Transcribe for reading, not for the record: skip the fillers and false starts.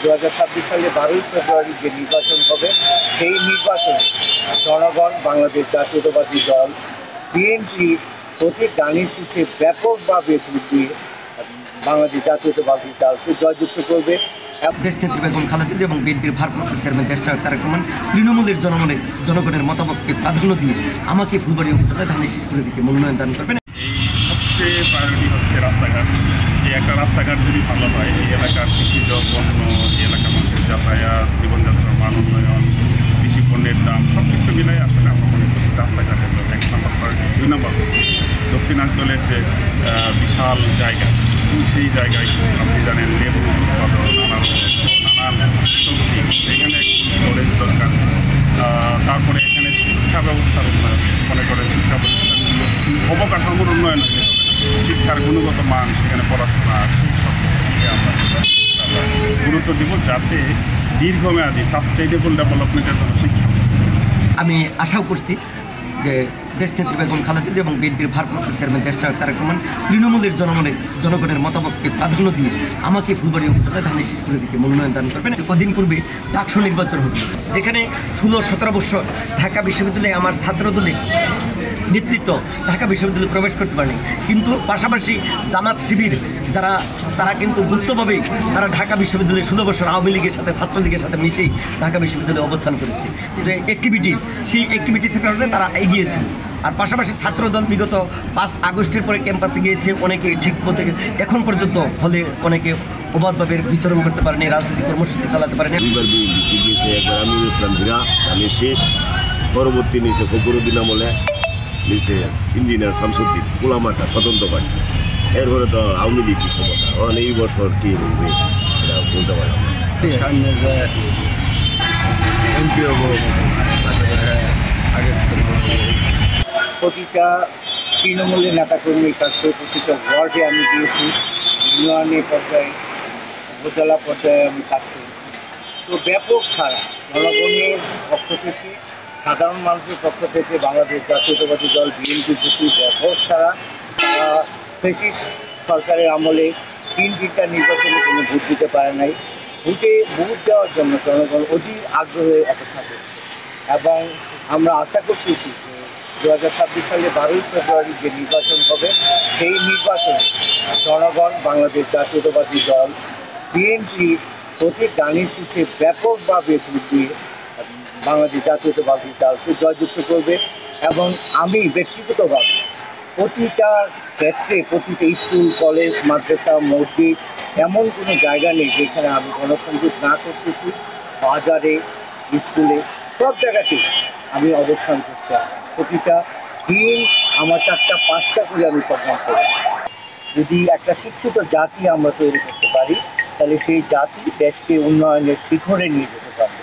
2026 সালে 12ই ফেব্রুয়ারি যে নির্বাচন হবে সেই নির্বাচনে জনগণ বাংলাদেশ জাতীয়তাবাদী দল বিএনপি প্রতি গানের শীর্ষে ব্যাপকভাবে দিয়ে বাংলাদেশ জাতীয়তাবাদী দলকে জয়যুক্ত করবে। দেশনেত্রী বেগম খালেদা জিয়া এবং বিএনপির ভারপ্রাপ্ত চেয়ারম্যান দেশ নায়ক তারেক রহমান তৃণমূলের জনগণের মতামতকে প্রাধান্য দিয়ে আমাকে ফুলবাড়ী উপজেলায় ধানের শীষের দিকে মনোনয়ন দান করবেন। সবচেয়ে প্রায়োরিটি হচ্ছে রাস্তাঘাট। এই একটা রাস্তাঘাট যদি ভালো হয়, এই এলাকার কৃষিজ পণ্য, এই এলাকার মানুষের যাতায়াত, জীবনযাত্রার মান উন্নয়ন, কৃষি পণ্যের দাম সব কিছু মিলাই আসলে আমরা মনে করি রাস্তাঘাটের 1 নম্বর প্রায়োরিটি। 2 নম্বর হচ্ছে দক্ষিণাঞ্চলের যে বিশাল জায়গা, সেই জায়গায় আপনি জানেন লেবু উৎপাদন, নানান সবজি, এখানে স্টোরেজ দরকার। তারপরে এখানে শিক্ষা ব্যবস্থার উন্নয়ন, মনে করেন শিক্ষা প্রতিষ্ঠানগুলো অবকাঠামোর উন্নয়ন হয়ে যাবে, শিক্ষার গুণগত মান, সেখানে পড়াশোনা, সেই সব দিকে আমরা গুরুত্ব দিব, যাতে দীর্ঘমেয়াদী সাস্টেইনেবল ডেভেলপমেন্টের জন্য শিক্ষা। আমি আশাও করছি যে দেশনেত্রী বেগম খালেদা জিয়া এবং বিএনপির ভারপ্রাপ্ত চেয়ারম্যান দেশ নায়ক তারেক রহমান তৃণমূলের জনগণের মতামতকে প্রাধান্য দিয়ে আমাকে ফুলবাড়ী উপজেলায় ধানের শীষের দিকে মনোনয়ন দান করবেন। কদিন পূর্বে ডাকসু নির্বাচন হবে, যেখানে 16-17 বছর ঢাকা বিশ্ববিদ্যালয়ে আমার ছাত্রদলের নেতৃত্ব ঢাকা বিশ্ববিদ্যালয়ে প্রবেশ করতে পারেনি, কিন্তু পাশাপাশি জামাত শিবির তারা কিন্তু গুপ্তভাবেই তারা ঢাকা বিশ্ববিদ্যালয়ে 16 বছর আওয়ামী লীগের সাথে ছাত্রলীগের সাথে মিশেই ঢাকা বিশ্ববিদ্যালয়ে অবস্থান করেছে। যে সেই অ্যাক্টিভিটিসের কারণে তারা এগিয়েছিল। আর পাশাপাশি ছাত্রদল বিগত 5 আগস্টের পরে ক্যাম্পাসে গিয়েছে, অনেকে ঠিক মতো এখন পর্যন্ত হলে অনেকে অবাধভাবে বিচরণ করতে পারেনি, রাজনৈতিক কর্মসূচি চালাতে পারেনি। একবার আমির ইসলাম ভীরা, আমি শেষ, পরবর্তী নিচে ফখরুদ্দিন আমলে, নিচে ইঞ্জিনিয়ার শামসুদ্দিন, পোলামাটা স্বতন্ত্র পার্টি, এরপরে তো আওয়ামী লীগ ক্ষমতা। এই বছর কি বলবে এটা বলতে পারি প্রতিটা তৃণমূলের নেতাকর্মীর কাছে প্রতিটা ওয়ার্ডে আমি দিয়েছি, ইউনিয়নের পর্যায়ে, উপজেলা পর্যায়ে আমি কাজ করেছি। তো ব্যাপক ছাড়া জনগণের পক্ষ থেকে, সাধারণ মানুষের পক্ষ থেকে বাংলাদেশ জাতীয়তাবাদী দল বিএনপি প্রতি ব্যাপক ছাড়া ব্রিটিশ সরকারের আমলে 3টা নির্বাচনে কোনো ভোট দিতে পারে নাই। ভোট দেওয়ার জন্য জনগণ অধীর আগ্রহে অপেক্ষা করছে এবং আমরা আশা করছি যে 2026 সালে 12ই ফেব্রুয়ারি যে নির্বাচন হবে সেই নির্বাচনে জনগণ বাংলাদেশ জাতীয়তাবাদী দল বিএনপি প্রতি গানের শীর্ষে ব্যাপকভাবে দিয়ে বাংলাদেশ জাতীয়তাবাদী দলকে জয়যুক্ত করবে। এবং আমি ব্যক্তিগতভাবে প্রতিটা ক্ষেত্রে, প্রতিটা স্কুল, কলেজ, মাদ্রাসা, মসজিদ, এমন কোনো জায়গা নেই যেখানে আমি গণসংযোগ না করতেছি। বাজারে, স্কুলে, সব জায়গাতেই আমি অবস্থান করতে। প্রতিটা দিন আমার 4টা-5টা করে আমি প্রোগ্রাম করি। যদি একটা শিক্ষিত জাতি আমরা তৈরি করতে পারি, তাহলে সেই জাতি দেশকে উন্নয়নের শিখরে নিয়ে যেতে পারবে।